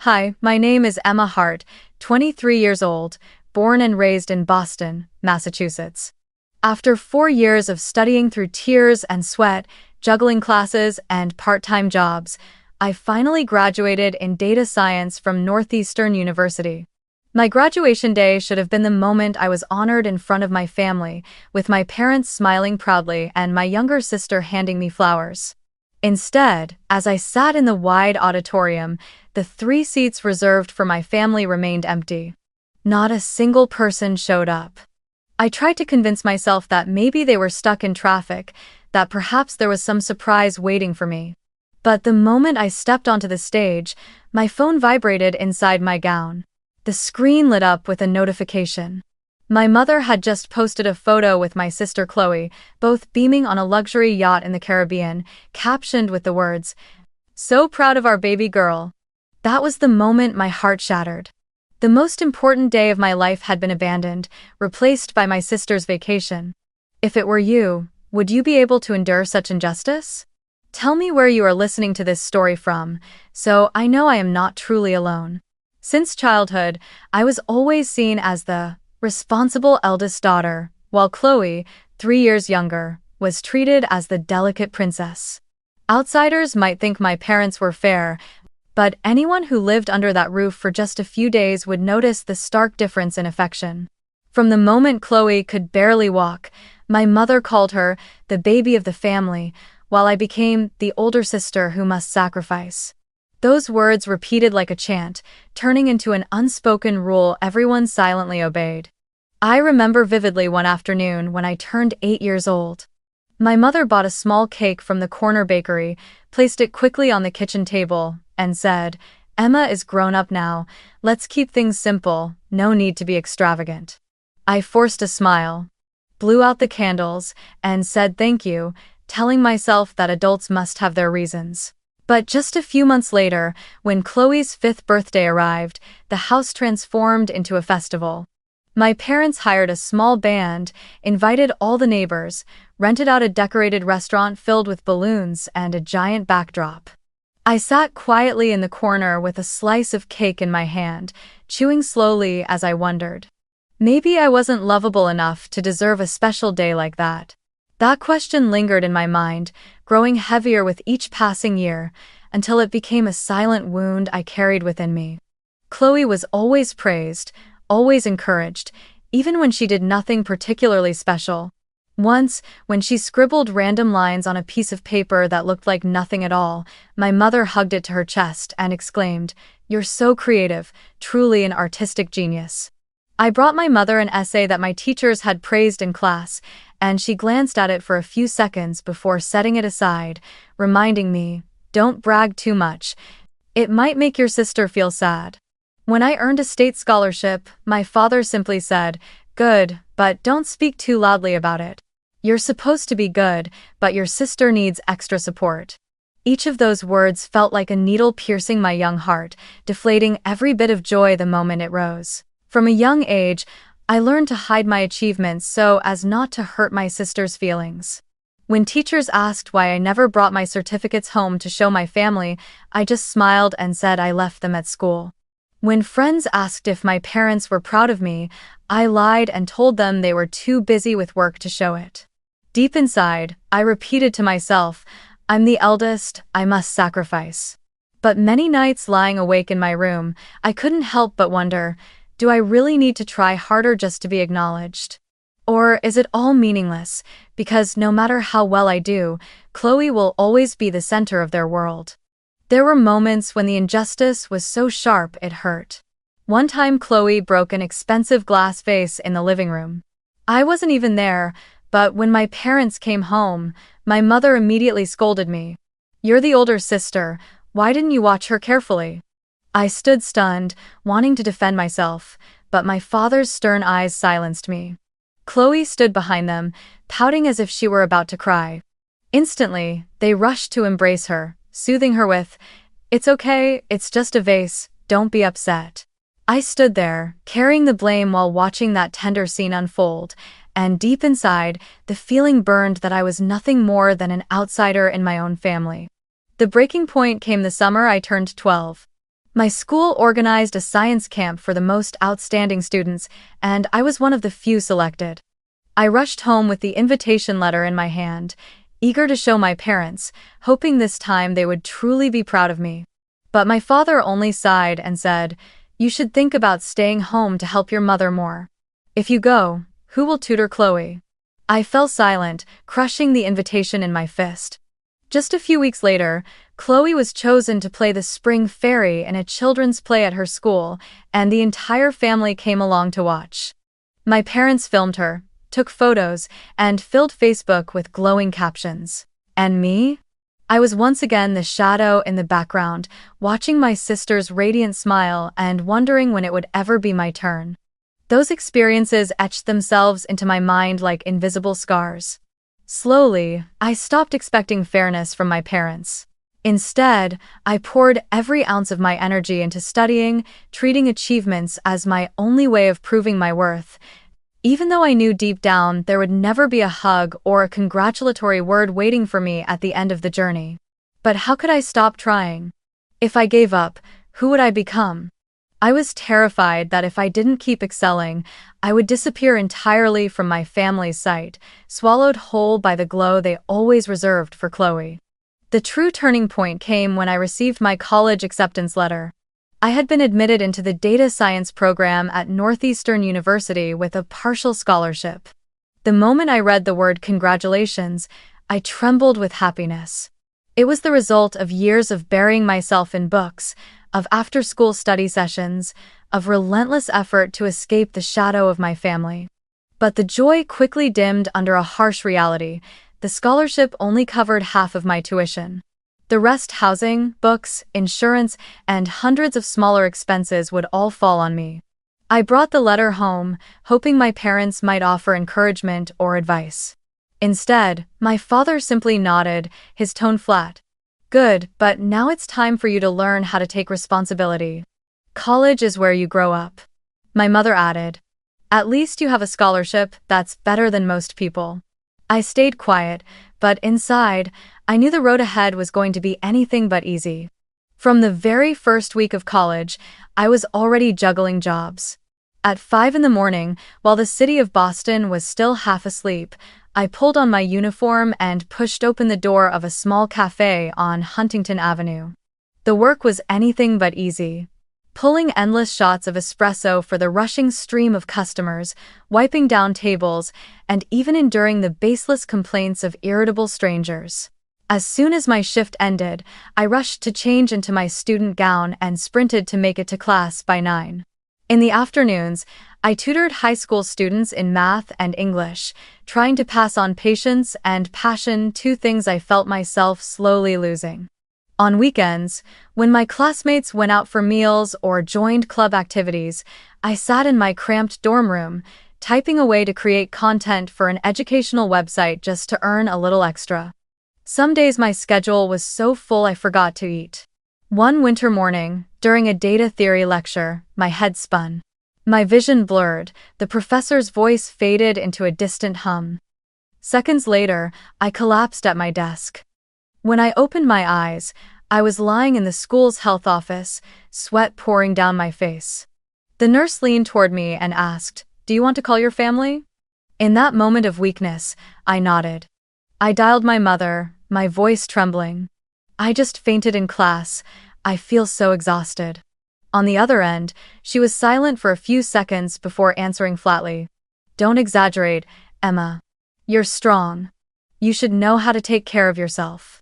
Hi, my name is Emma Hart, 23 years old, born and raised in Boston, Massachusetts. After 4 years of studying through tears and sweat, juggling classes and part-time jobs, I finally graduated in data science from Northeastern University. My graduation day should have been the moment I was honored in front of my family, with my parents smiling proudly and my younger sister handing me flowers. Instead, as I sat in the wide auditorium, the 3 seats reserved for my family remained empty. Not a single person showed up. I tried to convince myself that maybe they were stuck in traffic, that perhaps there was some surprise waiting for me. But the moment I stepped onto the stage, my phone vibrated inside my gown. The screen lit up with a notification. My mother had just posted a photo with my sister Chloe, both beaming on a luxury yacht in the Caribbean, captioned with the words, "So proud of our baby girl." That was the moment my heart shattered. The most important day of my life had been abandoned, replaced by my sister's vacation. If it were you, would you be able to endure such injustice? Tell me where you are listening to this story from, so I know I am not truly alone. Since childhood, I was always seen as the responsible eldest daughter, while Chloe, 3 years younger, was treated as the delicate princess. Outsiders might think my parents were fair, but anyone who lived under that roof for just a few days would notice the stark difference in affection. From the moment Chloe could barely walk, my mother called her the baby of the family, while I became the older sister who must sacrifice. Those words repeated like a chant, turning into an unspoken rule everyone silently obeyed. I remember vividly one afternoon when I turned 8 years old. My mother bought a small cake from the corner bakery, placed it quickly on the kitchen table, and said, "Emma is grown up now, let's keep things simple, no need to be extravagant." I forced a smile, blew out the candles, and said thank you, telling myself that adults must have their reasons. But just a few months later, when Chloe's 5th birthday arrived, the house transformed into a festival. My parents hired a small band, invited all the neighbors, rented out a decorated restaurant filled with balloons and a giant backdrop. I sat quietly in the corner with a slice of cake in my hand, chewing slowly as I wondered. Maybe I wasn't lovable enough to deserve a special day like that. That question lingered in my mind, growing heavier with each passing year, until it became a silent wound I carried within me. Chloe was always praised, always encouraged, even when she did nothing particularly special. Once, when she scribbled random lines on a piece of paper that looked like nothing at all, my mother hugged it to her chest and exclaimed, "You're so creative, truly an artistic genius." I brought my mother an essay that my teachers had praised in class, and she glanced at it for a few seconds before setting it aside, reminding me, "Don't brag too much. It might make your sister feel sad." When I earned a state scholarship, my father simply said, "Good, but don't speak too loudly about it. You're supposed to be good, but your sister needs extra support." Each of those words felt like a needle piercing my young heart, deflating every bit of joy the moment it rose. From a young age, I learned to hide my achievements so as not to hurt my sister's feelings. When teachers asked why I never brought my certificates home to show my family, I just smiled and said I left them at school. When friends asked if my parents were proud of me, I lied and told them they were too busy with work to show it. Deep inside, I repeated to myself, "I'm the eldest, I must sacrifice." But many nights lying awake in my room, I couldn't help but wonder, do I really need to try harder just to be acknowledged? Or is it all meaningless, because no matter how well I do, Chloe will always be the center of their world? There were moments when the injustice was so sharp it hurt. One time Chloe broke an expensive glass vase in the living room. I wasn't even there, but when my parents came home, my mother immediately scolded me. "You're the older sister, why didn't you watch her carefully?" I stood stunned, wanting to defend myself, but my father's stern eyes silenced me. Chloe stood behind them, pouting as if she were about to cry. Instantly, they rushed to embrace her, soothing her with, "It's okay, it's just a vase, don't be upset." I stood there, carrying the blame while watching that tender scene unfold, and deep inside, the feeling burned that I was nothing more than an outsider in my own family. The breaking point came the summer I turned 12. My school organized a science camp for the most outstanding students, and I was one of the few selected. I rushed home with the invitation letter in my hand, eager to show my parents, hoping this time they would truly be proud of me. But my father only sighed and said, "You should think about staying home to help your mother more. If you go, who will tutor Chloe?" I fell silent, crushing the invitation in my fist. Just a few weeks later, Chloe was chosen to play the spring fairy in a children's play at her school, and the entire family came along to watch. My parents filmed her, took photos, and filled Facebook with glowing captions. And me? I was once again the shadow in the background, watching my sister's radiant smile and wondering when it would ever be my turn. Those experiences etched themselves into my mind like invisible scars. Slowly, I stopped expecting fairness from my parents. Instead, I poured every ounce of my energy into studying, treating achievements as my only way of proving my worth, even though I knew deep down there would never be a hug or a congratulatory word waiting for me at the end of the journey. But how could I stop trying? If I gave up, who would I become? I was terrified that if I didn't keep excelling, I would disappear entirely from my family's sight, swallowed whole by the glow they always reserved for Chloe. The true turning point came when I received my college acceptance letter. I had been admitted into the data science program at Northeastern University with a partial scholarship. The moment I read the word congratulations, I trembled with happiness. It was the result of years of burying myself in books, of after-school study sessions, of relentless effort to escape the shadow of my family. But the joy quickly dimmed under a harsh reality. The scholarship only covered half of my tuition. The rest, housing, books, insurance, and hundreds of smaller expenses, would all fall on me. I brought the letter home, hoping my parents might offer encouragement or advice. Instead, my father simply nodded, his tone flat. "Good, but now it's time for you to learn how to take responsibility. College is where you grow up." My mother added, "At least you have a scholarship, that's better than most people." I stayed quiet, but inside, I knew the road ahead was going to be anything but easy. From the very first week of college, I was already juggling jobs. At 5 in the morning, while the city of Boston was still half asleep, I pulled on my uniform and pushed open the door of a small cafe on Huntington Avenue. The work was anything but easy. Pulling endless shots of espresso for the rushing stream of customers, wiping down tables, and even enduring the baseless complaints of irritable strangers. As soon as my shift ended, I rushed to change into my student gown and sprinted to make it to class by 9. In the afternoons, I tutored high school students in math and English, trying to pass on patience and passion, two things I felt myself slowly losing. On weekends, when my classmates went out for meals or joined club activities, I sat in my cramped dorm room, typing away to create content for an educational website just to earn a little extra. Some days my schedule was so full I forgot to eat. One winter morning, during a data theory lecture, my head spun. My vision blurred, the professor's voice faded into a distant hum. Seconds later, I collapsed at my desk. When I opened my eyes, I was lying in the school's health office, sweat pouring down my face. The nurse leaned toward me and asked, "Do you want to call your family?" In that moment of weakness, I nodded. I dialed my mother, my voice trembling. "I just fainted in class. I feel so exhausted." On the other end, she was silent for a few seconds before answering flatly. "Don't exaggerate, Emma. You're strong. You should know how to take care of yourself."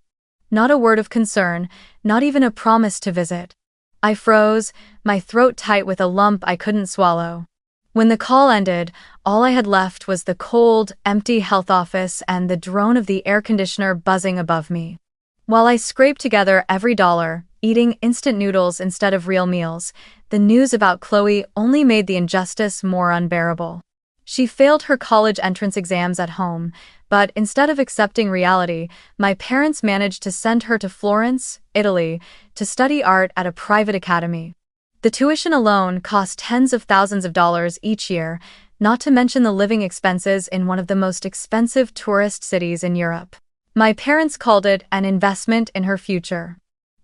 Not a word of concern, not even a promise to visit. I froze, my throat tight with a lump I couldn't swallow. When the call ended, all I had left was the cold, empty health office and the drone of the air conditioner buzzing above me. While I scraped together every dollar, eating instant noodles instead of real meals, the news about Chloe only made the injustice more unbearable. She failed her college entrance exams at home, but instead of accepting reality, my parents managed to send her to Florence, Italy, to study art at a private academy. The tuition alone cost tens of thousands of dollars each year, not to mention the living expenses in one of the most expensive tourist cities in Europe. My parents called it an investment in her future.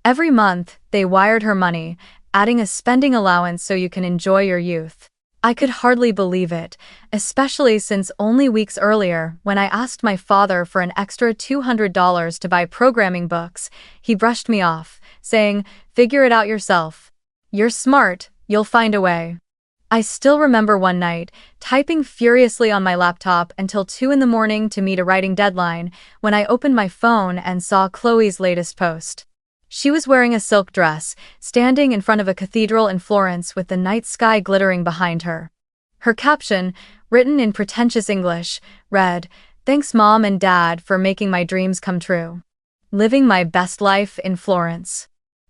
Every month, they wired her money, adding a spending allowance so you can enjoy your youth. I could hardly believe it, especially since only weeks earlier, when I asked my father for an extra $200 to buy programming books, he brushed me off, saying, "Figure it out yourself. You're smart, you'll find a way." I still remember one night, typing furiously on my laptop until 2 in the morning to meet a writing deadline, when I opened my phone and saw Chloe's latest post. She was wearing a silk dress, standing in front of a cathedral in Florence with the night sky glittering behind her. Her caption, written in pretentious English, read, "Thanks Mom and Dad for making my dreams come true. Living my best life in Florence."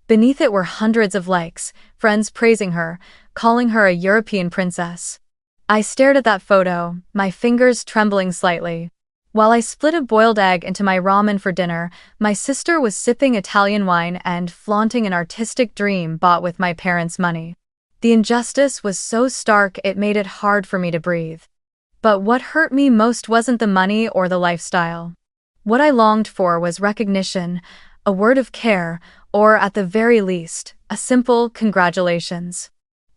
Beneath it were hundreds of likes, friends praising her, calling her a European princess. I stared at that photo, my fingers trembling slightly. While I split a boiled egg into my ramen for dinner, my sister was sipping Italian wine and flaunting an artistic dream bought with my parents' money. The injustice was so stark it made it hard for me to breathe. But what hurt me most wasn't the money or the lifestyle. What I longed for was recognition, a word of care, or at the very least, a simple congratulations.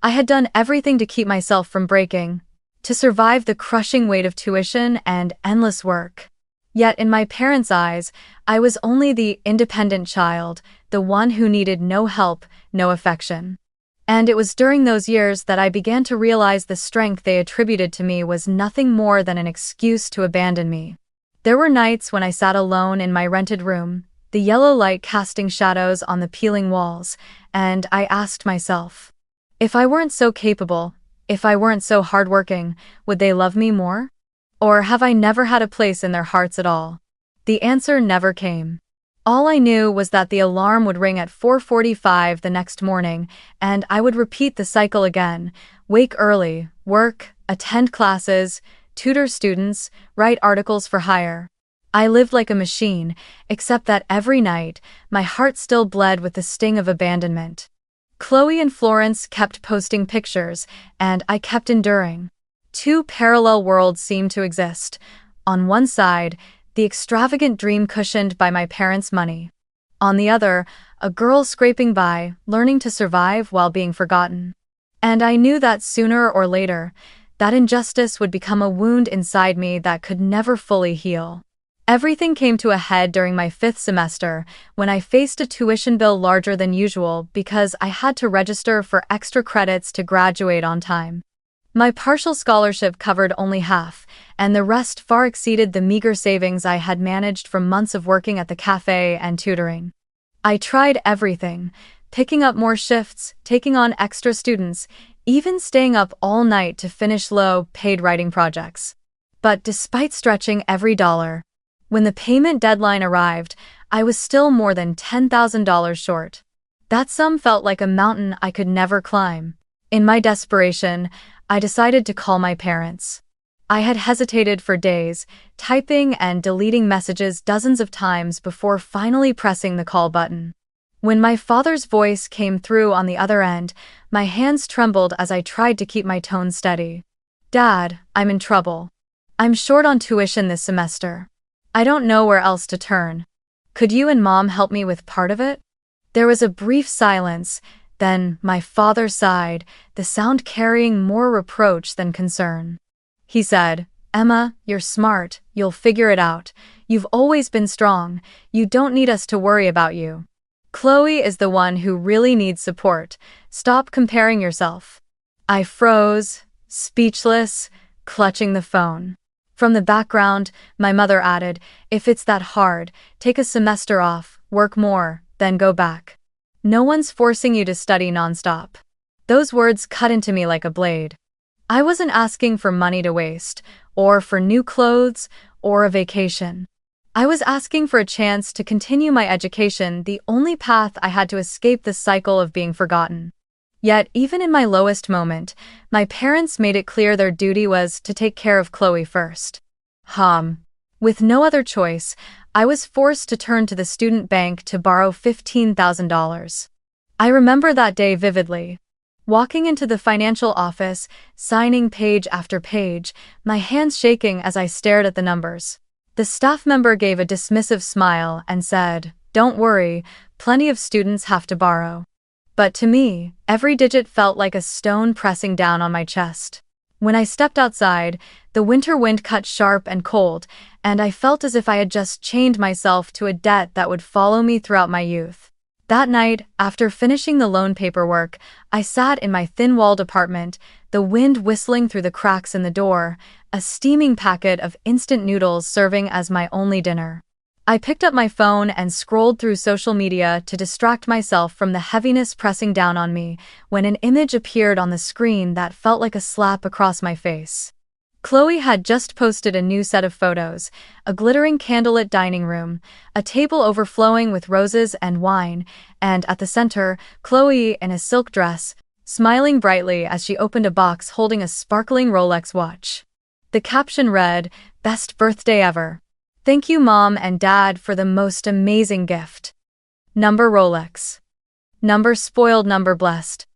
I had done everything to keep myself from breaking, to survive the crushing weight of tuition and endless work. Yet in my parents' eyes, I was only the independent child, the one who needed no help, no affection. And it was during those years that I began to realize the strength they attributed to me was nothing more than an excuse to abandon me. There were nights when I sat alone in my rented room, the yellow light casting shadows on the peeling walls, and I asked myself, if I weren't so capable, if I weren't so hardworking, would they love me more? Or have I never had a place in their hearts at all? The answer never came. All I knew was that the alarm would ring at 4:45 the next morning, and I would repeat the cycle again: wake early, work, attend classes, tutor students, write articles for hire. I lived like a machine, except that every night, my heart still bled with the sting of abandonment. Chloe and Florence kept posting pictures, and I kept enduring. Two parallel worlds seemed to exist. On one side, the extravagant dream cushioned by my parents' money. On the other, a girl scraping by, learning to survive while being forgotten. And I knew that sooner or later, that injustice would become a wound inside me that could never fully heal. Everything came to a head during my 5th semester, when I faced a tuition bill larger than usual because I had to register for extra credits to graduate on time. My partial scholarship covered only half, and the rest far exceeded the meager savings I had managed from months of working at the cafe and tutoring. I tried everything, picking up more shifts, taking on extra students, even staying up all night to finish low-paid writing projects. But despite stretching every dollar, when the payment deadline arrived, I was still more than $10,000 short. That sum felt like a mountain I could never climb. In my desperation, I decided to call my parents. I had hesitated for days, typing and deleting messages dozens of times before finally pressing the call button. When my father's voice came through on the other end, my hands trembled as I tried to keep my tone steady. "Dad, I'm in trouble. I'm short on tuition this semester. I don't know where else to turn. Could you and Mom help me with part of it?" There was a brief silence, then my father sighed, the sound carrying more reproach than concern. He said, "Emma, you're smart, you'll figure it out. You've always been strong, you don't need us to worry about you. Chloe is the one who really needs support. Stop comparing yourself." I froze, speechless, clutching the phone. From the background, my mother added, "If it's that hard, take a semester off, work more, then go back. No one's forcing you to study nonstop." Those words cut into me like a blade. I wasn't asking for money to waste, or for new clothes, or a vacation. I was asking for a chance to continue my education, the only path I had to escape the cycle of being forgotten. Yet, even in my lowest moment, my parents made it clear their duty was to take care of Chloe first. With no other choice, I was forced to turn to the student bank to borrow $15,000. I remember that day vividly. Walking into the financial office, signing page after page, my hands shaking as I stared at the numbers. The staff member gave a dismissive smile and said, "Don't worry, plenty of students have to borrow." But to me, every digit felt like a stone pressing down on my chest. When I stepped outside, the winter wind cut sharp and cold, and I felt as if I had just chained myself to a debt that would follow me throughout my youth. That night, after finishing the loan paperwork, I sat in my thin-walled apartment, the wind whistling through the cracks in the door, a steaming packet of instant noodles serving as my only dinner. I picked up my phone and scrolled through social media to distract myself from the heaviness pressing down on me when an image appeared on the screen that felt like a slap across my face. Chloe had just posted a new set of photos, a glittering candlelit dining room, a table overflowing with roses and wine, and at the center, Chloe in a silk dress, smiling brightly as she opened a box holding a sparkling Rolex watch. The caption read, "Best birthday ever. Thank you Mom and Dad for the most amazing gift. Number Rolex. Number spoiled, number blessed."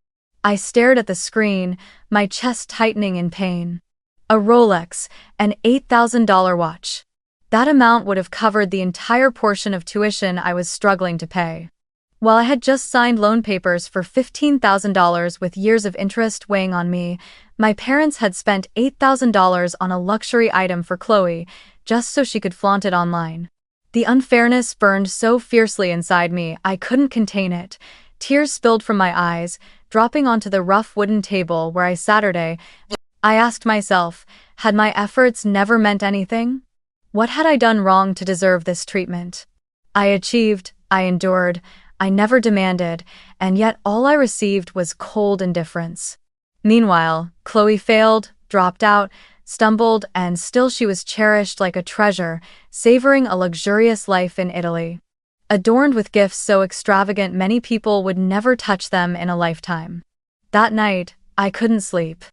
I stared at the screen, my chest tightening in pain. A Rolex, an $8,000 watch. That amount would have covered the entire portion of tuition I was struggling to pay. While I had just signed loan papers for $15,000 with years of interest weighing on me, my parents had spent $8,000 on a luxury item for Chloe, just so she could flaunt it online. The unfairness burned so fiercely inside me I couldn't contain it. Tears spilled from my eyes, dropping onto the rough wooden table where I Saturday. I asked myself, had my efforts never meant anything? What had I done wrong to deserve this treatment? I achieved, I endured, I never demanded, and yet all I received was cold indifference. Meanwhile, Chloe failed, dropped out, stumbled, and still she was cherished like a treasure, savoring a luxurious life in Italy. Adorned with gifts so extravagant many people would never touch them in a lifetime. That night, I couldn't sleep.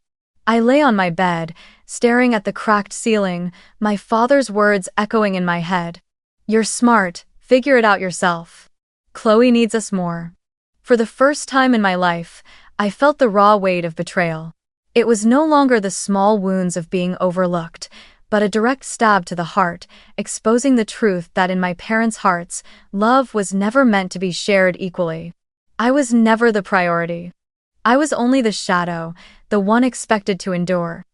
I lay on my bed, staring at the cracked ceiling, my father's words echoing in my head. "You're smart, figure it out yourself. Chloe needs us more." For the first time in my life, I felt the raw weight of betrayal. It was no longer the small wounds of being overlooked, but a direct stab to the heart, exposing the truth that in my parents' hearts, love was never meant to be shared equally. I was never the priority. I was only the shadow, the one expected to endure.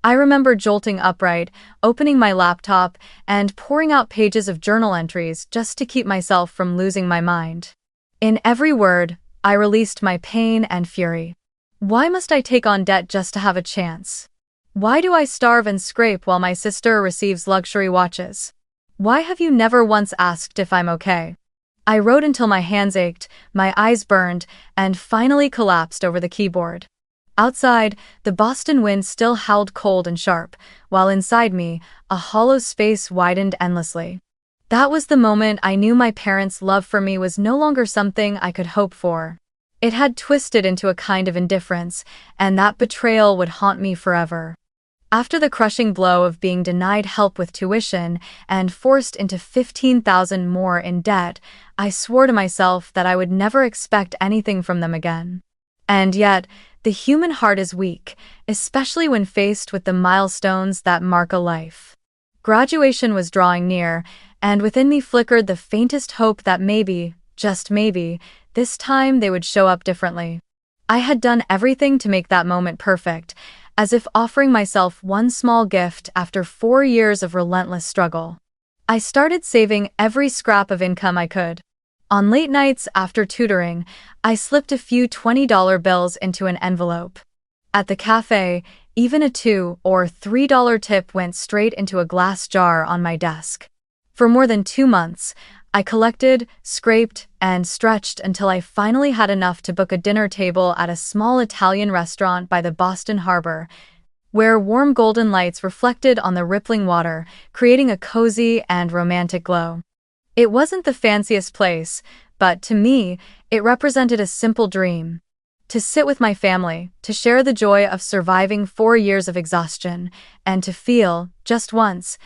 I remember jolting upright, opening my laptop, and pouring out pages of journal entries just to keep myself from losing my mind. In every word, I released my pain and fury. Why must I take on debt just to have a chance? Why do I starve and scrape while my sister receives luxury watches? Why have you never once asked if I'm okay? I wrote until my hands ached, my eyes burned, and finally collapsed over the keyboard. Outside, the Boston wind still howled cold and sharp, while inside me, a hollow space widened endlessly. That was the moment I knew my parents' love for me was no longer something I could hope for. It had twisted into a kind of indifference, and that betrayal would haunt me forever. After the crushing blow of being denied help with tuition and forced into $15,000 more in debt, I swore to myself that I would never expect anything from them again. And yet, the human heart is weak, especially when faced with the milestones that mark a life. Graduation was drawing near, and within me flickered the faintest hope that maybe, just maybe, this time they would show up differently. I had done everything to make that moment perfect, as if offering myself one small gift after 4 years of relentless struggle. I started saving every scrap of income I could. On late nights after tutoring, I slipped a few $20 bills into an envelope. At the cafe, even a $2 or $3 tip went straight into a glass jar on my desk. For more than 2 months, I collected, scraped, and stretched until I finally had enough to book a dinner table at a small Italian restaurant by the Boston Harbor, where warm golden lights reflected on the rippling water, creating a cozy and romantic glow. It wasn't the fanciest place, but to me, it represented a simple dream. To sit with my family, to share the joy of surviving 4 years of exhaustion, and to feel, just once,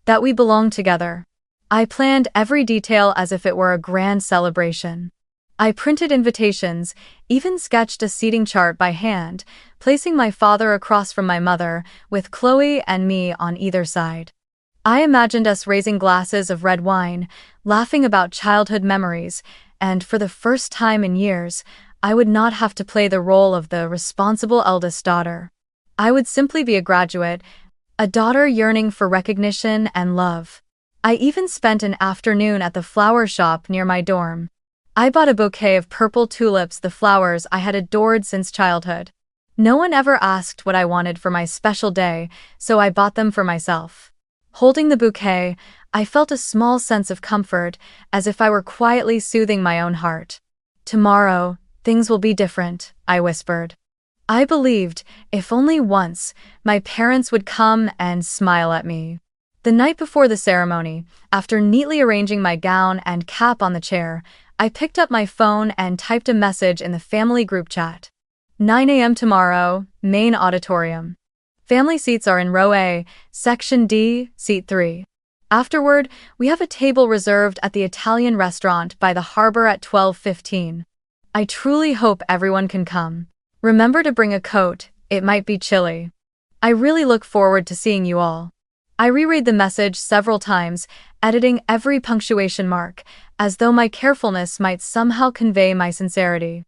that we belonged together. I planned every detail as if it were a grand celebration. I printed invitations, even sketched a seating chart by hand, placing my father across from my mother, with Chloe and me on either side. I imagined us raising glasses of red wine, laughing about childhood memories, and for the first time in years, I would not have to play the role of the responsible eldest daughter. I would simply be a graduate, a daughter yearning for recognition and love. I even spent an afternoon at the flower shop near my dorm. I bought a bouquet of purple tulips, the flowers I had adored since childhood. No one ever asked what I wanted for my special day, so I bought them for myself. Holding the bouquet, I felt a small sense of comfort, as if I were quietly soothing my own heart. Tomorrow, things will be different, I whispered. I believed, if only once, my parents would come and smile at me. The night before the ceremony, after neatly arranging my gown and cap on the chair, I picked up my phone and typed a message in the family group chat. 9 a.m. tomorrow, main auditorium. Family seats are in row A, section D, seat 3. Afterward, we have a table reserved at the Italian restaurant by the harbor at 12:15. I truly hope everyone can come. Remember to bring a coat, it might be chilly. I really look forward to seeing you all. I reread the message several times, editing every punctuation mark, as though my carefulness might somehow convey my sincerity.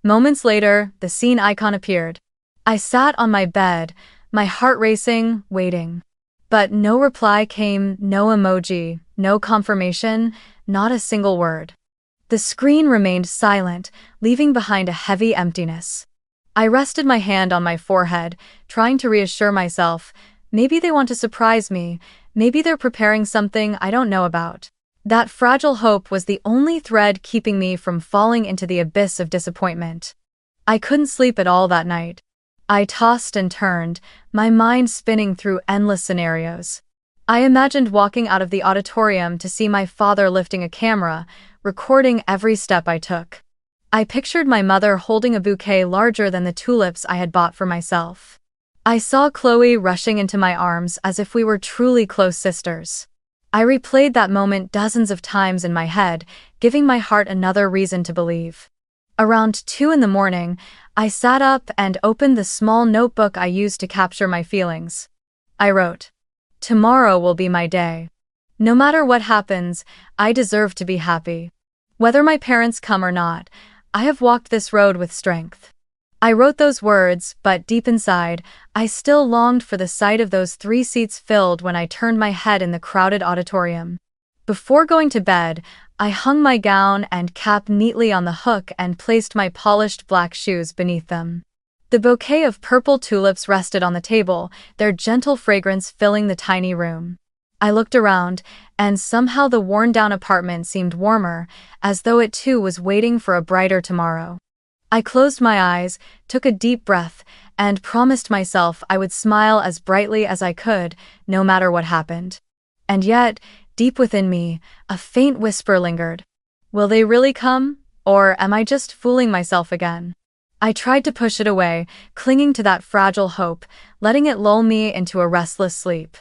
Moments later, the scene icon appeared. I sat on my bed, my heart racing, waiting. But no reply came, no emoji, no confirmation, not a single word. The screen remained silent, leaving behind a heavy emptiness. I rested my hand on my forehead, trying to reassure myself. Maybe they want to surprise me, maybe they're preparing something I don't know about. That fragile hope was the only thread keeping me from falling into the abyss of disappointment. I couldn't sleep at all that night. I tossed and turned, my mind spinning through endless scenarios. I imagined walking out of the auditorium to see my father lifting a camera, recording every step I took. I pictured my mother holding a bouquet larger than the tulips I had bought for myself. I saw Chloe rushing into my arms as if we were truly close sisters. I replayed that moment dozens of times in my head, giving my heart another reason to believe. Around 2 in the morning, I sat up and opened the small notebook I used to capture my feelings. I wrote, "Tomorrow will be my day. No matter what happens, I deserve to be happy. Whether my parents come or not, I have walked this road with strength." I wrote those words, but deep inside, I still longed for the sight of those 3 seats filled when I turned my head in the crowded auditorium. Before going to bed, I hung my gown and cap neatly on the hook and placed my polished black shoes beneath them. The bouquet of purple tulips rested on the table, their gentle fragrance filling the tiny room. I looked around, and somehow the worn-down apartment seemed warmer, as though it too was waiting for a brighter tomorrow. I closed my eyes, took a deep breath, and promised myself I would smile as brightly as I could, no matter what happened. And yet, deep within me, a faint whisper lingered. Will they really come? Or am I just fooling myself again? I tried to push it away, clinging to that fragile hope, letting it lull me into a restless sleep.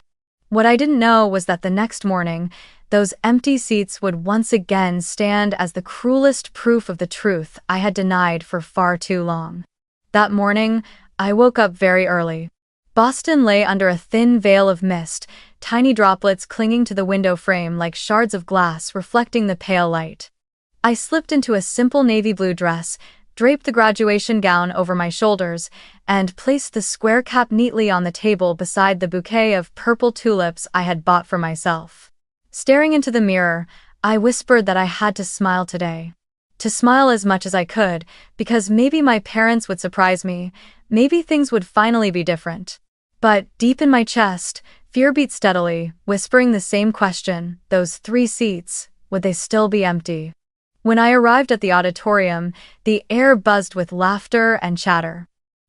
What I didn't know was that the next morning, those empty seats would once again stand as the cruelest proof of the truth I had denied for far too long. That morning, I woke up very early. Boston lay under a thin veil of mist, tiny droplets clinging to the window frame like shards of glass reflecting the pale light. I slipped into a simple navy blue dress, draped the graduation gown over my shoulders, and placed the square cap neatly on the table beside the bouquet of purple tulips I had bought for myself. Staring into the mirror, I whispered that I had to smile today. To smile as much as I could, because maybe my parents would surprise me, maybe things would finally be different. But deep in my chest, fear beat steadily, whispering the same question, those 3 seats, would they still be empty? When I arrived at the auditorium, the air buzzed with laughter and chatter.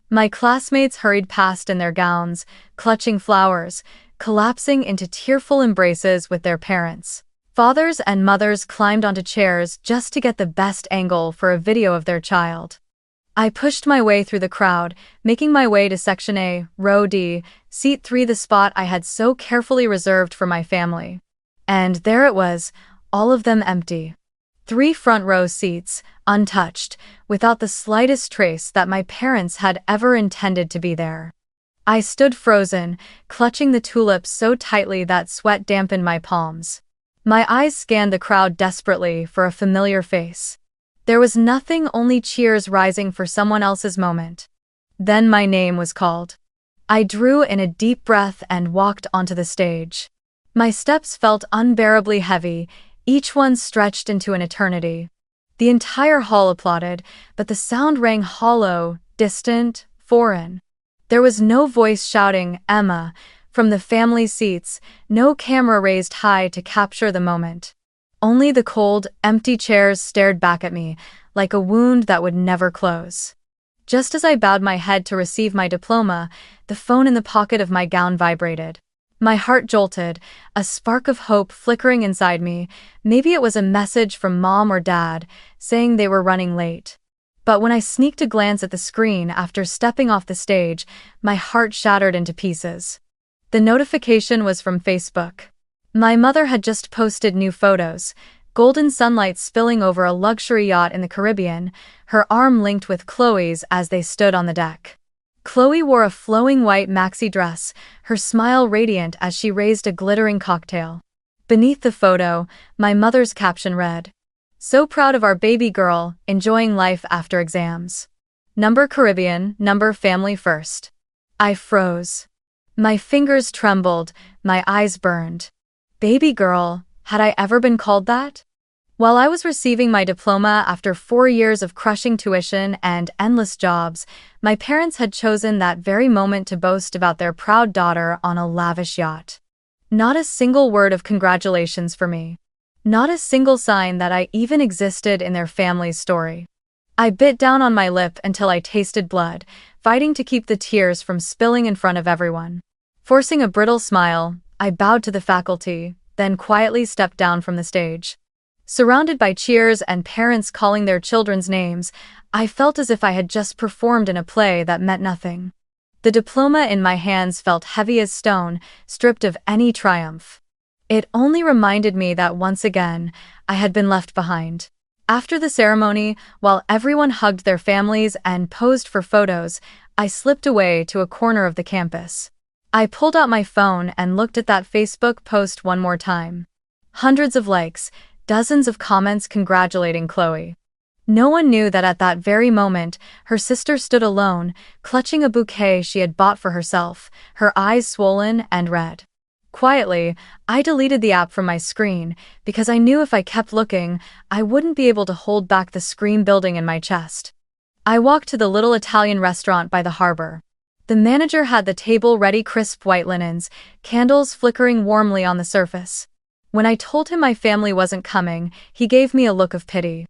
My classmates hurried past in their gowns, clutching flowers, collapsing into tearful embraces with their parents. Fathers and mothers climbed onto chairs just to get the best angle for a video of their child. I pushed my way through the crowd, making my way to Section A, Row D, Seat 3, the spot I had so carefully reserved for my family. And there it was, all of them empty. 3 front row seats, untouched, without the slightest trace that my parents had ever intended to be there. I stood frozen, clutching the tulips so tightly that sweat dampened my palms. My eyes scanned the crowd desperately for a familiar face. There was nothing, only cheers rising for someone else's moment. Then my name was called. I drew in a deep breath and walked onto the stage. My steps felt unbearably heavy, each one stretched into an eternity. The entire hall applauded, but the sound rang hollow, distant, foreign. There was no voice shouting, "Emma," from the family seats, no camera raised high to capture the moment. Only the cold, empty chairs stared back at me, like a wound that would never close. Just as I bowed my head to receive my diploma, the phone in the pocket of my gown vibrated. My heart jolted, a spark of hope flickering inside me. Maybe it was a message from Mom or Dad, saying they were running late. But when I sneaked a glance at the screen after stepping off the stage, my heart shattered into pieces. The notification was from Facebook. My mother had just posted new photos, golden sunlight spilling over a luxury yacht in the Caribbean, her arm linked with Chloe's as they stood on the deck. Chloe wore a flowing white maxi dress, her smile radiant as she raised a glittering cocktail. Beneath the photo, my mother's caption read, "So proud of our baby girl, enjoying life after exams. Number Caribbean, number family first." I froze. My fingers trembled, my eyes burned. Baby girl, had I ever been called that? While I was receiving my diploma after 4 years of crushing tuition and endless jobs, my parents had chosen that very moment to boast about their proud daughter on a lavish yacht. Not a single word of congratulations for me. Not a single sign that I even existed in their family's story. I bit down on my lip until I tasted blood, fighting to keep the tears from spilling in front of everyone. Forcing a brittle smile, I bowed to the faculty, then quietly stepped down from the stage. Surrounded by cheers and parents calling their children's names, I felt as if I had just performed in a play that meant nothing. The diploma in my hands felt heavy as stone, stripped of any triumph. It only reminded me that once again, I had been left behind. After the ceremony, while everyone hugged their families and posed for photos, I slipped away to a corner of the campus. I pulled out my phone and looked at that Facebook post one more time. Hundreds of likes, dozens of comments congratulating Chloe. No one knew that at that very moment, her sister stood alone, clutching a bouquet she had bought for herself, her eyes swollen and red. Quietly, I deleted the app from my screen, because I knew if I kept looking, I wouldn't be able to hold back the scream building in my chest. I walked to the little Italian restaurant by the harbor. The manager had the table ready, crisp white linens, candles flickering warmly on the surface. When I told him my family wasn't coming, he gave me a look of pity.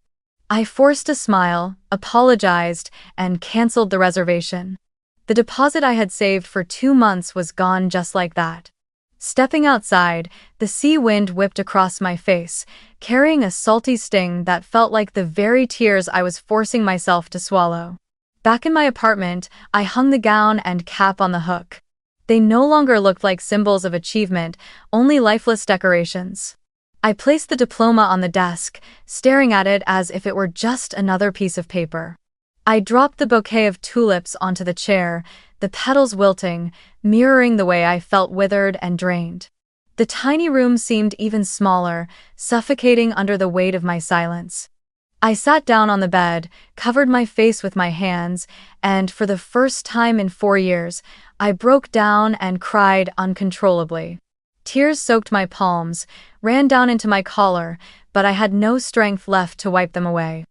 I forced a smile, apologized, and canceled the reservation. The deposit I had saved for 2 months was gone just like that. Stepping outside, the sea wind whipped across my face, carrying a salty sting that felt like the very tears I was forcing myself to swallow. Back in my apartment, I hung the gown and cap on the hook. They no longer looked like symbols of achievement, only lifeless decorations. I placed the diploma on the desk, staring at it as if it were just another piece of paper. I dropped the bouquet of tulips onto the chair, the petals wilting, mirroring the way I felt withered and drained. The tiny room seemed even smaller, suffocating under the weight of my silence. I sat down on the bed, covered my face with my hands, and for the first time in 4 years, I broke down and cried uncontrollably. Tears soaked my palms, ran down into my collar, but I had no strength left to wipe them away.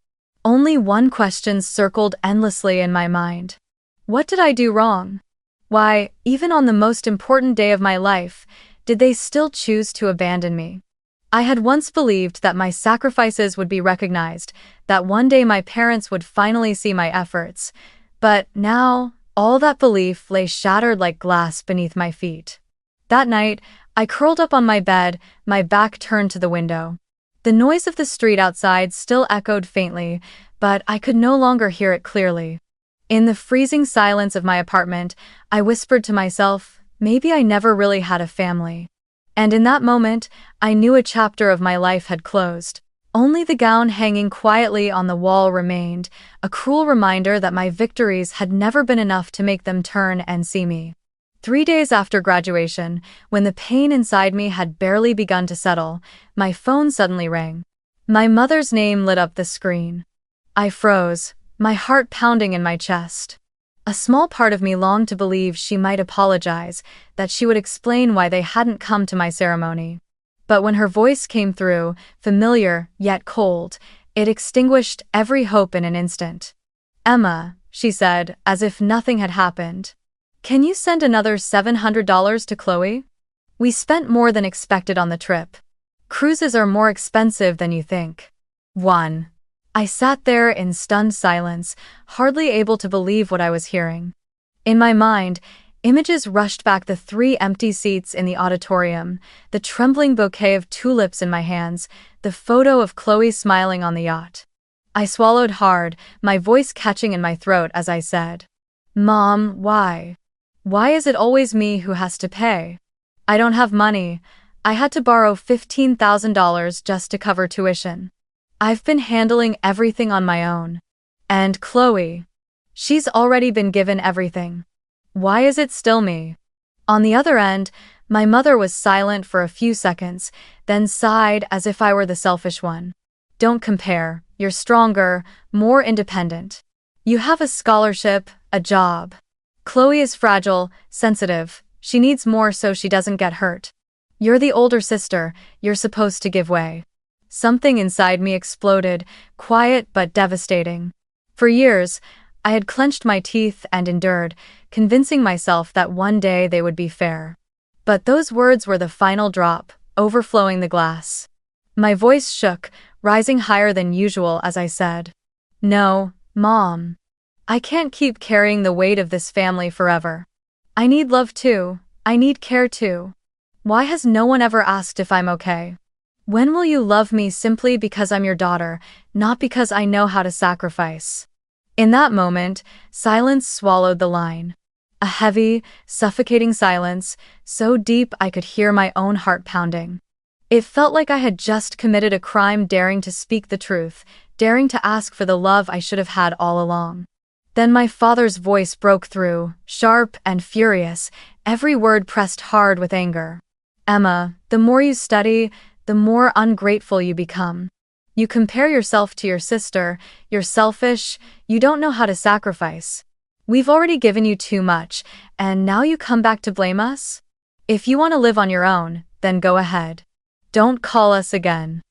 Only one question circled endlessly in my mind. What did I do wrong? Why, even on the most important day of my life, did they still choose to abandon me? I had once believed that my sacrifices would be recognized, that one day my parents would finally see my efforts. But now, all that belief lay shattered like glass beneath my feet. That night, I curled up on my bed, my back turned to the window. The noise of the street outside still echoed faintly, but I could no longer hear it clearly. In the freezing silence of my apartment, I whispered to myself, maybe I never really had a family. And in that moment, I knew a chapter of my life had closed. Only the gown hanging quietly on the wall remained, a cruel reminder that my victories had never been enough to make them turn and see me. 3 days after graduation, when the pain inside me had barely begun to settle, my phone suddenly rang. My mother's name lit up the screen. I froze, my heart pounding in my chest. A small part of me longed to believe she might apologize, that she would explain why they hadn't come to my ceremony. But when her voice came through, familiar yet cold, it extinguished every hope in an instant. "Emma," she said, as if nothing had happened. "Can you send another $700 to Chloe? We spent more than expected on the trip. Cruises are more expensive than you think." 1. I sat there in stunned silence, hardly able to believe what I was hearing. In my mind, images rushed back: the 3 empty seats in the auditorium, the trembling bouquet of tulips in my hands, the photo of Chloe smiling on the yacht. I swallowed hard, my voice catching in my throat as I said, "Mom, why? Why is it always me who has to pay? I don't have money. I had to borrow $15,000 just to cover tuition. I've been handling everything on my own. And Chloe, she's already been given everything. Why is it still me?" On the other end, my mother was silent for a few seconds, then sighed as if I were the selfish one. "Don't compare. You're stronger, more independent. You have a scholarship, a job. Chloe is fragile, sensitive. She needs more so she doesn't get hurt. You're the older sister, you're supposed to give way." Something inside me exploded, quiet but devastating. For years, I had clenched my teeth and endured, convincing myself that one day they would be fair. But those words were the final drop, overflowing the glass. My voice shook, rising higher than usual as I said, "No, Mom. I can't keep carrying the weight of this family forever. I need love too. I need care too. Why has no one ever asked if I'm okay? When will you love me simply because I'm your daughter, not because I know how to sacrifice?" In that moment, silence swallowed the line. A heavy, suffocating silence, so deep I could hear my own heart pounding. It felt like I had just committed a crime, daring to speak the truth, daring to ask for the love I should have had all along. Then my father's voice broke through, sharp and furious, every word pressed hard with anger. "Emma, the more you study, the more ungrateful you become. You compare yourself to your sister, you're selfish, you don't know how to sacrifice. We've already given you too much, and now you come back to blame us? If you want to live on your own, then go ahead. Don't call us again."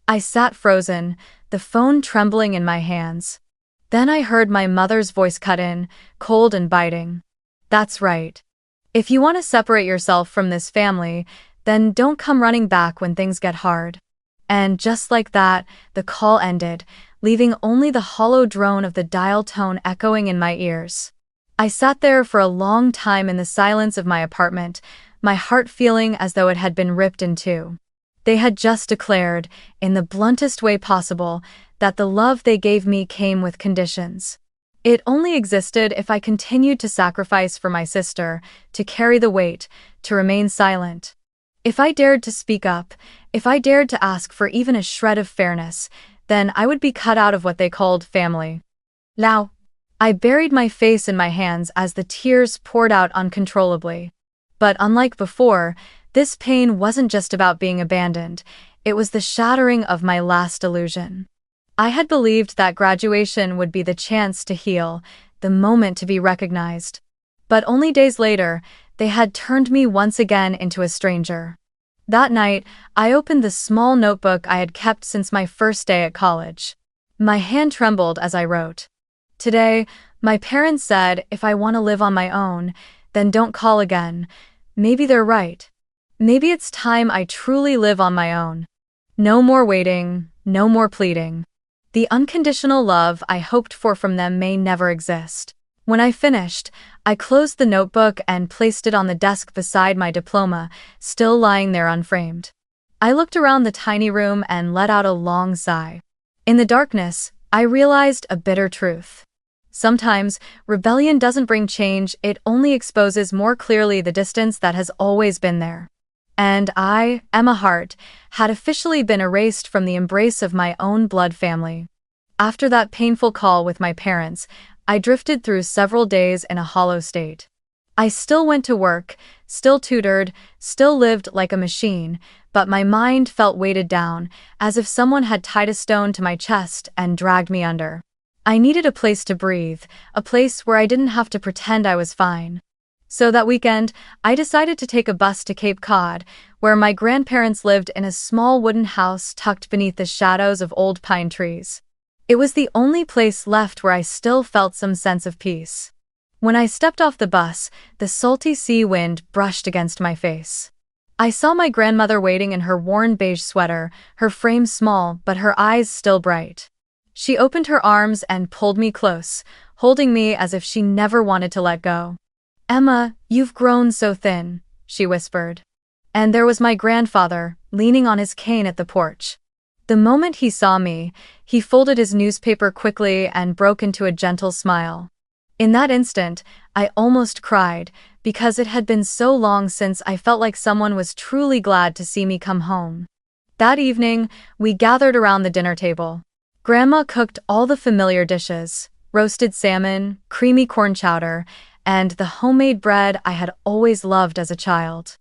I sat frozen, the phone trembling in my hands. Then I heard my mother's voice cut in, cold and biting. "That's right. If you want to separate yourself from this family, then don't come running back when things get hard." And just like that, the call ended, leaving only the hollow drone of the dial tone echoing in my ears. I sat there for a long time in the silence of my apartment, my heart feeling as though it had been ripped in two. They had just declared, in the bluntest way possible, that the love they gave me came with conditions. It only existed if I continued to sacrifice for my sister, to carry the weight, to remain silent. If I dared to speak up, if I dared to ask for even a shred of fairness, then I would be cut out of what they called family. Now, I buried my face in my hands as the tears poured out uncontrollably. But unlike before, this pain wasn't just about being abandoned, it was the shattering of my last illusion. I had believed that graduation would be the chance to heal, the moment to be recognized. But only days later, they had turned me once again into a stranger. That night, I opened the small notebook I had kept since my first day at college. My hand trembled as I wrote. "Today, my parents said if I want to live on my own, then don't call again. Maybe they're right. Maybe it's time I truly live on my own. No more waiting, no more pleading. The unconditional love I hoped for from them may never exist." When I finished, I closed the notebook and placed it on the desk beside my diploma, still lying there unframed. I looked around the tiny room and let out a long sigh. In the darkness, I realized a bitter truth. Sometimes, rebellion doesn't bring change, it only exposes more clearly the distance that has always been there. And I, Emma Hart, had officially been erased from the embrace of my own blood family. After that painful call with my parents, I drifted through several days in a hollow state. I still went to work, still tutored, still lived like a machine, but my mind felt weighted down, as if someone had tied a stone to my chest and dragged me under. I needed a place to breathe, a place where I didn't have to pretend I was fine. So that weekend, I decided to take a bus to Cape Cod, where my grandparents lived in a small wooden house tucked beneath the shadows of old pine trees. It was the only place left where I still felt some sense of peace. When I stepped off the bus, the salty sea wind brushed against my face. I saw my grandmother waiting in her worn beige sweater, her frame small but her eyes still bright. She opened her arms and pulled me close, holding me as if she never wanted to let go. "Emma, you've grown so thin," she whispered. And there was my grandfather, leaning on his cane at the porch. The moment he saw me, he folded his newspaper quickly and broke into a gentle smile. In that instant, I almost cried, because it had been so long since I felt like someone was truly glad to see me come home. That evening, we gathered around the dinner table. Grandma cooked all the familiar dishes: roasted salmon, creamy corn chowder, and the homemade bread I had always loved as a child.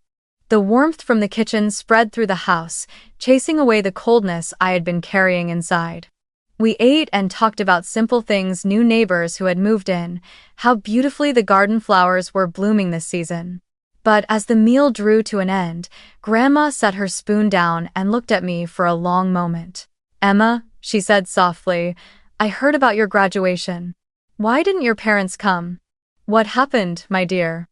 The warmth from the kitchen spread through the house, chasing away the coldness I had been carrying inside. We ate and talked about simple things: new neighbors who had moved in, how beautifully the garden flowers were blooming this season. But as the meal drew to an end, Grandma set her spoon down and looked at me for a long moment. "Emma," she said softly, "I heard about your graduation. Why didn't your parents come?" "What happened, my dear?"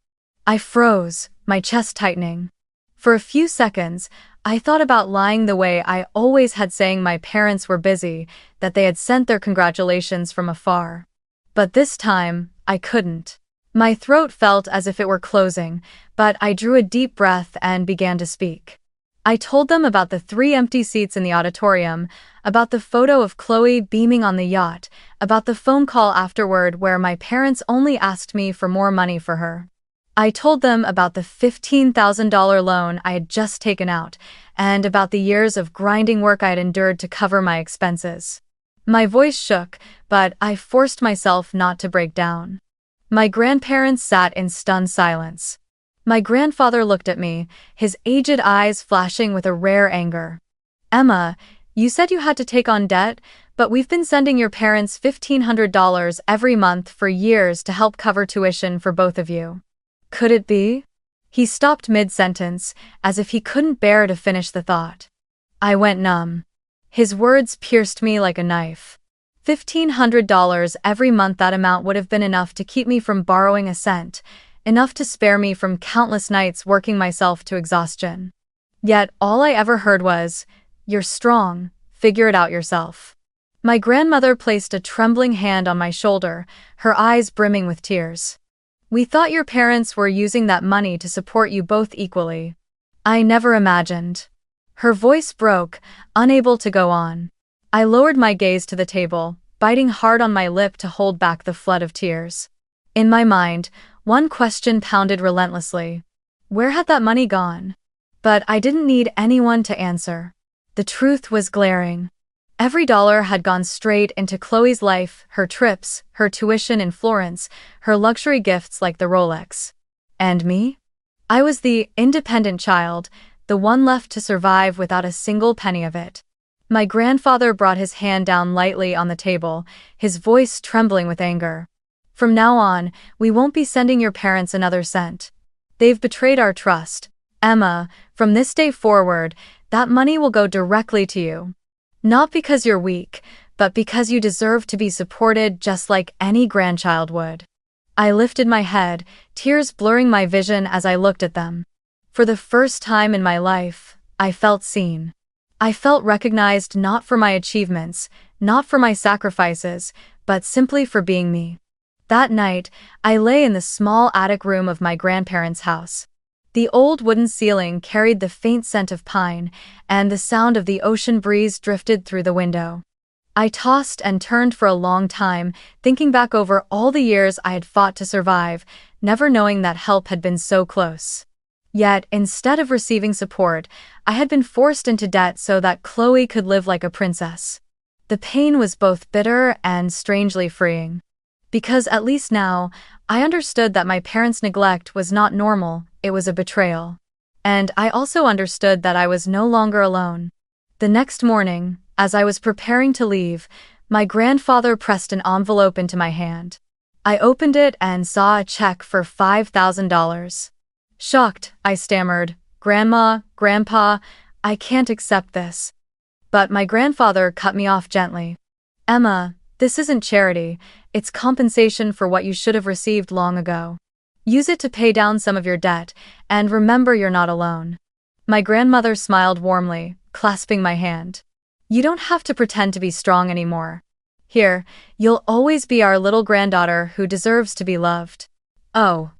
I froze, my chest tightening. For a few seconds, I thought about lying the way I always had, saying my parents were busy, that they had sent their congratulations from afar. But this time, I couldn't. My throat felt as if it were closing, but I drew a deep breath and began to speak. I told them about the 3 empty seats in the auditorium, about the photo of Chloe beaming on the yacht, about the phone call afterward where my parents only asked me for more money for her. I told them about the $15,000 loan I had just taken out, and about the years of grinding work I had endured to cover my expenses. My voice shook, but I forced myself not to break down. My grandparents sat in stunned silence. My grandfather looked at me, his aged eyes flashing with a rare anger. "Emma, you said you had to take on debt, but we've been sending your parents $1,500 every month for years to help cover tuition for both of you. Could it be?" He stopped mid-sentence, as if he couldn't bear to finish the thought. I went numb. His words pierced me like a knife. $1,500 every month, that amount would have been enough to keep me from borrowing a cent, enough to spare me from countless nights working myself to exhaustion. Yet all I ever heard was, "You're strong, figure it out yourself." My grandmother placed a trembling hand on my shoulder, her eyes brimming with tears. "We thought your parents were using that money to support you both equally." I never imagined. Her voice broke, unable to go on. I lowered my gaze to the table, biting hard on my lip to hold back the flood of tears. In my mind, one question pounded relentlessly. Where had that money gone? But I didn't need anyone to answer. The truth was glaring. Every dollar had gone straight into Chloe's life, her trips, her tuition in Florence, her luxury gifts like the Rolex. And me? I was the independent child, the one left to survive without a single penny of it. My grandfather brought his hand down lightly on the table, his voice trembling with anger. "From now on, we won't be sending your parents another cent. They've betrayed our trust. Emma, from this day forward, that money will go directly to you. Not because you're weak, but because you deserve to be supported just like any grandchild would." I lifted my head, tears blurring my vision as I looked at them. For the first time in my life, I felt seen. I felt recognized, not for my achievements, not for my sacrifices, but simply for being me. That night, I lay in the small attic room of my grandparents' house. The old wooden ceiling carried the faint scent of pine, and the sound of the ocean breeze drifted through the window. I tossed and turned for a long time, thinking back over all the years I had fought to survive, never knowing that help had been so close. Yet, instead of receiving support, I had been forced into debt so that Chloe could live like a princess. The pain was both bitter and strangely freeing. Because at least now, I understood that my parents' neglect was not normal, it was a betrayal. And I also understood that I was no longer alone. The next morning, as I was preparing to leave, My grandfather pressed an envelope into my hand. I opened it and saw a check for $5,000. Shocked, I stammered, "Grandma, Grandpa, I can't accept this." But my grandfather cut me off gently. "Emma, this isn't charity, it's compensation for what you should have received long ago. Use it to pay down some of your debt, and remember you're not alone." My grandmother smiled warmly, clasping my hand. "You don't have to pretend to be strong anymore. Here, you'll always be our little granddaughter who deserves to be loved." Oh.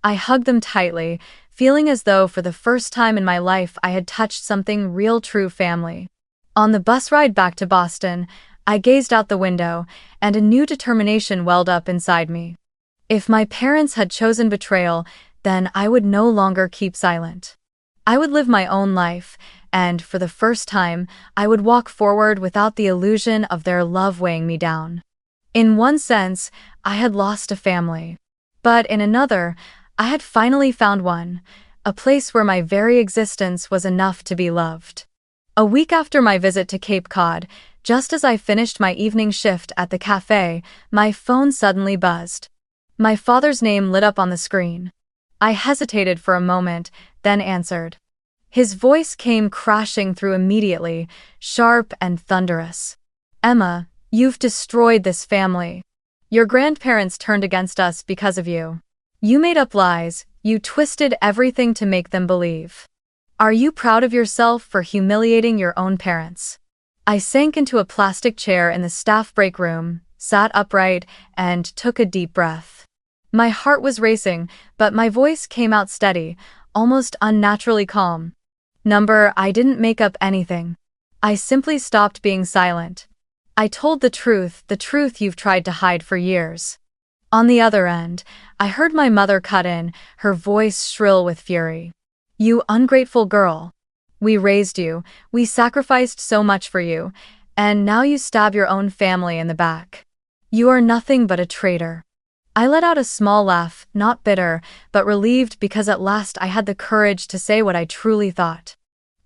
I hugged them tightly, feeling as though for the first time in my life I had touched something real true family. On the bus ride back to Boston, I gazed out the window, and a new determination welled up inside me. If my parents had chosen betrayal, then I would no longer keep silent. I would live my own life, and for the first time, I would walk forward without the illusion of their love weighing me down. In one sense, I had lost a family. But in another, I had finally found one, a place where my very existence was enough to be loved. A week after my visit to Cape Cod, just as I finished my evening shift at the cafe, my phone suddenly buzzed. My father's name lit up on the screen. I hesitated for a moment, then answered. His voice came crashing through immediately, sharp and thunderous. "Emma, you've destroyed this family. Your grandparents turned against us because of you. You made up lies, you twisted everything to make them believe. Are you proud of yourself for humiliating your own parents?" I sank into a plastic chair in the staff break room, sat upright, and took a deep breath. My heart was racing, but my voice came out steady, almost unnaturally calm. I didn't make up anything. I simply stopped being silent. I told the truth you've tried to hide for years. On the other end, I heard my mother cut in, her voice shrill with fury. "You ungrateful girl. We raised you, we sacrificed so much for you, and now you stab your own family in the back. You are nothing but a traitor." I let out a small laugh, not bitter, but relieved because at last I had the courage to say what I truly thought.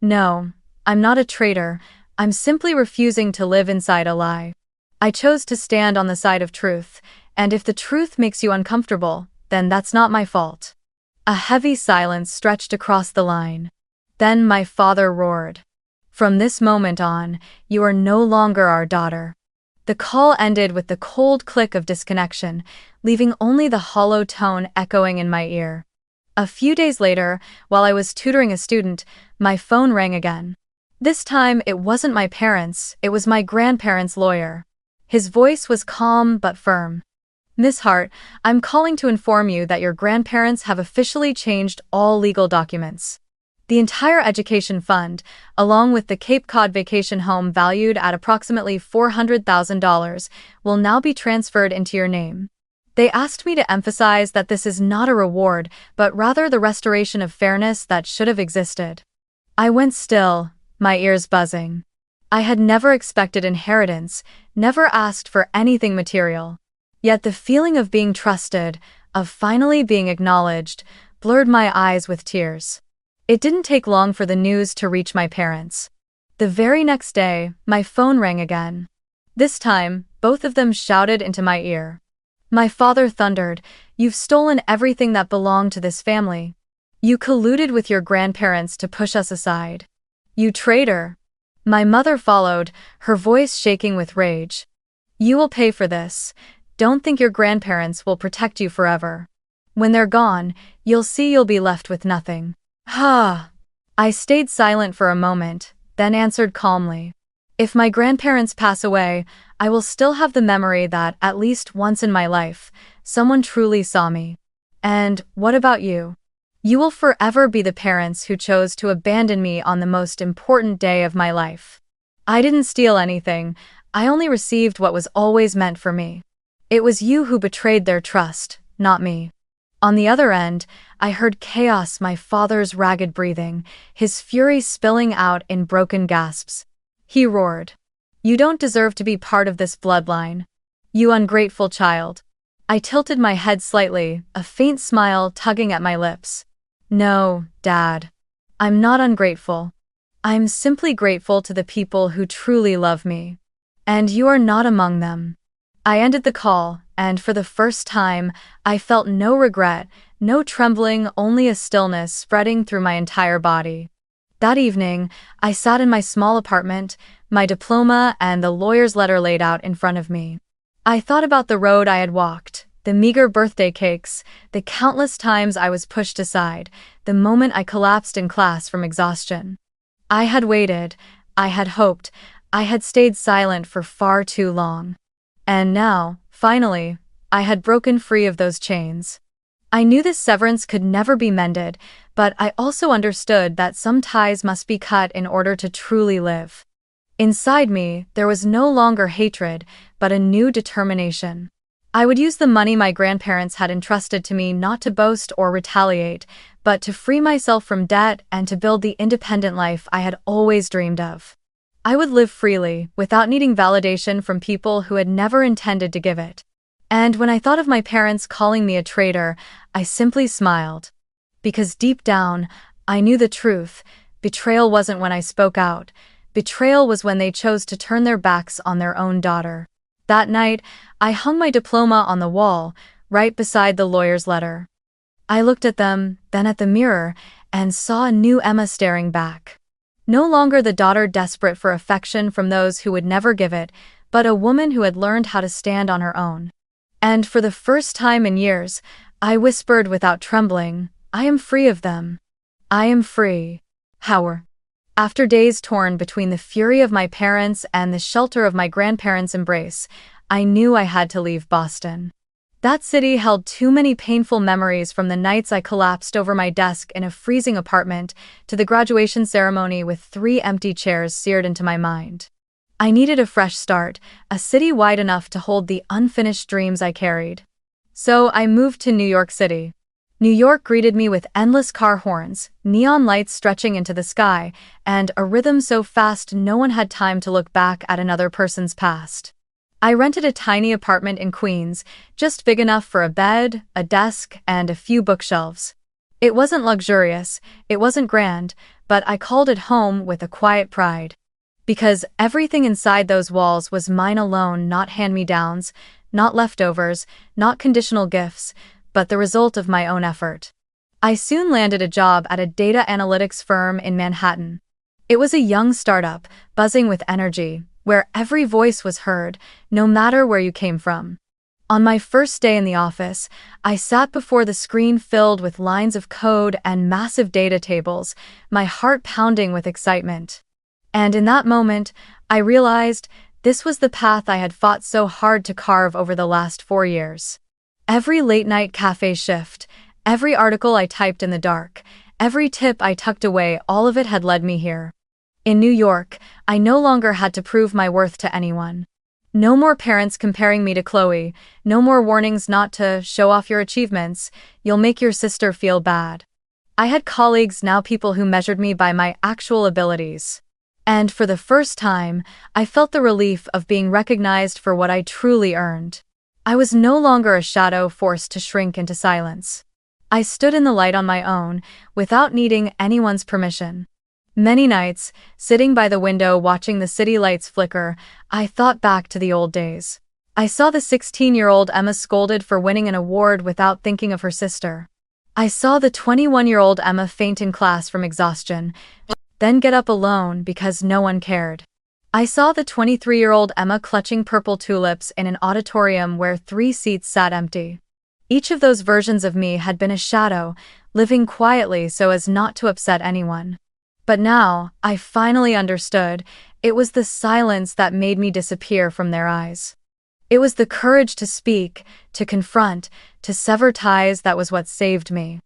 "No, I'm not a traitor, I'm simply refusing to live inside a lie. I chose to stand on the side of truth, and if the truth makes you uncomfortable, then that's not my fault." A heavy silence stretched across the line. Then my father roared. "From this moment on, you are no longer our daughter." The call ended with the cold click of disconnection, leaving only the hollow tone echoing in my ear. A few days later, while I was tutoring a student, my phone rang again. This time, it wasn't my parents, it was my grandparents' lawyer. His voice was calm but firm. "Miss Hart, I'm calling to inform you that your grandparents have officially changed all legal documents. The entire education fund, along with the Cape Cod vacation home valued at approximately $400,000, will now be transferred into your name. They asked me to emphasize that this is not a reward, but rather the restoration of fairness that should have existed." I went still, my ears buzzing. I had never expected inheritance, never asked for anything material. Yet the feeling of being trusted, of finally being acknowledged, blurred my eyes with tears. It didn't take long for the news to reach my parents. The very next day, my phone rang again. This time, both of them shouted into my ear. My father thundered, "You've stolen everything that belonged to this family. You colluded with your grandparents to push us aside. You traitor." My mother followed, her voice shaking with rage. "You will pay for this. Don't think your grandparents will protect you forever. When they're gone, you'll see you'll be left with nothing." I stayed silent for a moment, then answered calmly. "If my grandparents pass away, I will still have the memory that, at least once in my life, someone truly saw me. And what about you? You will forever be the parents who chose to abandon me on the most important day of my life. I didn't steal anything, I only received what was always meant for me. It was you who betrayed their trust, not me." On the other end, I heard chaos, my father's ragged breathing, his fury spilling out in broken gasps. He roared, "You don't deserve to be part of this bloodline. You ungrateful child." I tilted my head slightly, a faint smile tugging at my lips. "No, Dad. I'm not ungrateful. I'm simply grateful to the people who truly love me." and you are not among them." I ended the call, and for the first time, I felt no regret, no trembling, only a stillness spreading through my entire body. That evening, I sat in my small apartment, my diploma and the lawyer's letter laid out in front of me. I thought about the road I had walked, the meager birthday cakes, the countless times I was pushed aside, the moment I collapsed in class from exhaustion. I had waited, I had hoped, I had stayed silent for far too long. And now, finally, I had broken free of those chains. I knew this severance could never be mended, but I also understood that some ties must be cut in order to truly live. Inside me, there was no longer hatred, but a new determination. I would use the money my grandparents had entrusted to me not to boast or retaliate, but to free myself from debt and to build the independent life I had always dreamed of. I would live freely, without needing validation from people who had never intended to give it. And when I thought of my parents calling me a traitor, I simply smiled. Because deep down, I knew the truth. Betrayal wasn't when I spoke out. Betrayal was when they chose to turn their backs on their own daughter. That night, I hung my diploma on the wall, right beside the lawyer's letter. I looked at them, then at the mirror, and saw a new Emma staring back. No longer the daughter desperate for affection from those who would never give it, but a woman who had learned how to stand on her own. And for the first time in years, I whispered without trembling, "I am free of them. I am free." How? After days torn between the fury of my parents and the shelter of my grandparents' embrace, I knew I had to leave Boston. That city held too many painful memories, from the nights I collapsed over my desk in a freezing apartment to the graduation ceremony with 3 empty chairs seared into my mind. I needed a fresh start, a city wide enough to hold the unfinished dreams I carried. So I moved to New York City. New York greeted me with endless car horns, neon lights stretching into the sky, and a rhythm so fast no one had time to look back at another person's past. I rented a tiny apartment in Queens, just big enough for a bed, a desk, and a few bookshelves. It wasn't luxurious, it wasn't grand, but I called it home with a quiet pride. Because everything inside those walls was mine alone, not hand-me-downs, not leftovers, not conditional gifts, but the result of my own effort. I soon landed a job at a data analytics firm in Manhattan. It was a young startup, buzzing with energy, where every voice was heard, no matter where you came from. On my first day in the office, I sat before the screen filled with lines of code and massive data tables, my heart pounding with excitement. And in that moment, I realized this was the path I had fought so hard to carve over the last 4 years. Every late-night cafe shift, every article I typed in the dark, every tip I tucked away, all of it had led me here. In New York, I no longer had to prove my worth to anyone. No more parents comparing me to Chloe, no more warnings not to show off your achievements, you'll make your sister feel bad. I had colleagues, now people who measured me by my actual abilities. And for the first time, I felt the relief of being recognized for what I truly earned. I was no longer a shadow forced to shrink into silence. I stood in the light on my own, without needing anyone's permission. Many nights, sitting by the window watching the city lights flicker, I thought back to the old days. I saw the 16-year-old Emma scolded for winning an award without thinking of her sister. I saw the 21-year-old Emma faint in class from exhaustion, then get up alone because no one cared. I saw the 23-year-old Emma clutching purple tulips in an auditorium where 3 seats sat empty. Each of those versions of me had been a shadow, living quietly so as not to upset anyone. But now, I finally understood, it was the silence that made me disappear from their eyes. It was the courage to speak, to confront, to sever ties that was what saved me.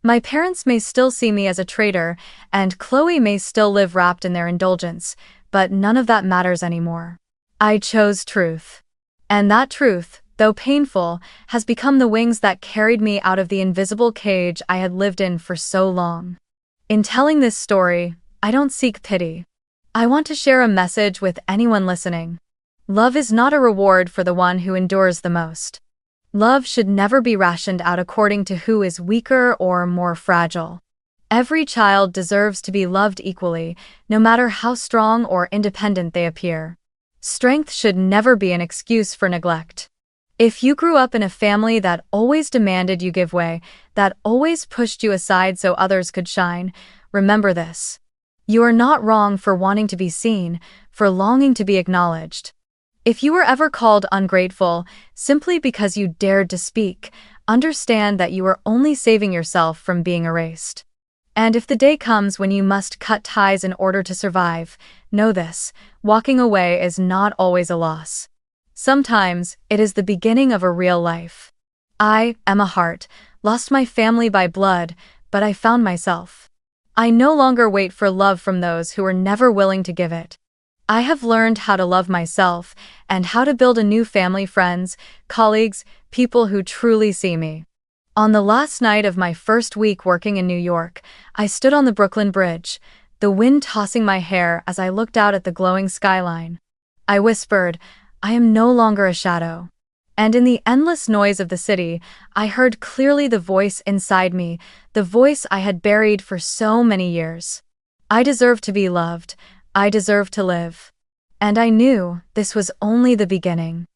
My parents may still see me as a traitor, and Chloe may still live wrapped in their indulgence, but none of that matters anymore. I chose truth. And that truth, though painful, has become the wings that carried me out of the invisible cage I had lived in for so long. In telling this story, I don't seek pity. I want to share a message with anyone listening. Love is not a reward for the one who endures the most. Love should never be rationed out according to who is weaker or more fragile. Every child deserves to be loved equally, no matter how strong or independent they appear. Strength should never be an excuse for neglect. If you grew up in a family that always demanded you give way, that always pushed you aside so others could shine, remember this. You are not wrong for wanting to be seen, for longing to be acknowledged. If you were ever called ungrateful simply because you dared to speak, understand that you are only saving yourself from being erased. And if the day comes when you must cut ties in order to survive, know this: walking away is not always a loss. Sometimes it is the beginning of a real life. I, Emma Hart, lost my family by blood, but I found myself. I no longer wait for love from those who were never willing to give it. I have learned how to love myself and how to build a new family, friends, colleagues, people who truly see me. On the last night of my first week working in New York, I stood on the Brooklyn Bridge, the wind tossing my hair as I looked out at the glowing skyline. I whispered, "I am no longer a shadow." And in the endless noise of the city, I heard clearly the voice inside me, the voice I had buried for so many years. I deserve to be loved. I deserve to live. And I knew this was only the beginning.